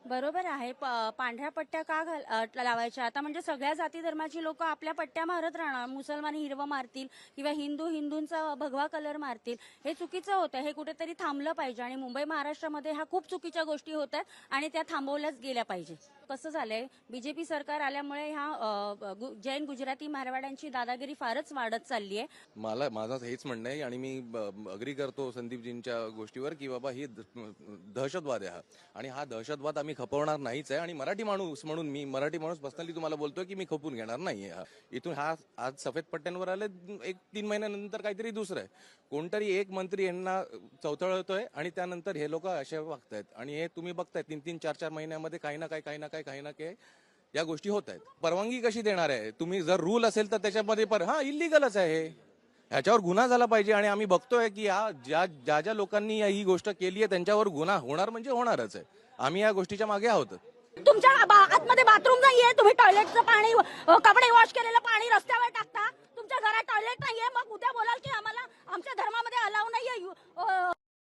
बरोबर आहे. पांढऱ्या पट्ट्या का लावायच्या आता? म्हणजे सगळ्या जाती धर्माची लोक आपल्या पट्ट्या मारत राहणार. मुसलमान हिरवं मारतील किंवा हिंदूंचा भगवा कलर मारतील. हे चुकीचं होतं. हे कुठेतरी थांबलं पाहिजे आणि मुंबई महाराष्ट्रामध्ये ह्या खूप चुकीच्या गोष्टी होत आहेत आणि त्या थांबवल्याच गेल्या पाहिजे. कसं झालंय, बीजेपी सरकार आल्यामुळे ह्या जैन गुजराती मारवाड्यांची दादागिरी फारच वाढत चालली आहे. माझं हेच म्हणणं आहे आणि मी अग्री करतो संदीपजींच्या गोष्टीवर की बाबा ही दहशतवाद आहे हा, आणि हा दहशतवाद आम्ही खपवणार नाहीच आहे. आणि मराठी माणूस म्हणून, मी मराठी माणूस पर्सनली तुम्हाला बोलतोय की मी खपवून घेणार नाहीये हा. इथून हा आज सफेद पट्ट्यांवर आले, 1-3 महिन्यानंतर काहीतरी दुसरं आहे. कोणतरी एक मंत्री यांना चवतळतोय आणि त्यानंतर हे लोक असे वागतायत. आणि हे तुम्ही बघताय 3-3, 4-4 महिन्यामध्ये काही ना काही या गोष्टी होत आहेत. परवानगी कशी देणार आहे तुम्ही? जर रूल असेल तर त्याच्यामध्ये इलिगलच आहे हे. ह्याच्यावर गुन्हा झाला पाहिजे. आणि आम्ही बघतोय की ज्या लोकांनी ही गोष्ट केली आहे त्यांच्यावर गुन्हा होणार म्हणजे होणारच आहे. आम्ही या गोष्टीच्या मागे आहोत. तुमच्या आतमध्ये बाथरूम नाहीये, तुम्ही टॉयलेटचं पाणी कपडे वॉश केलेलं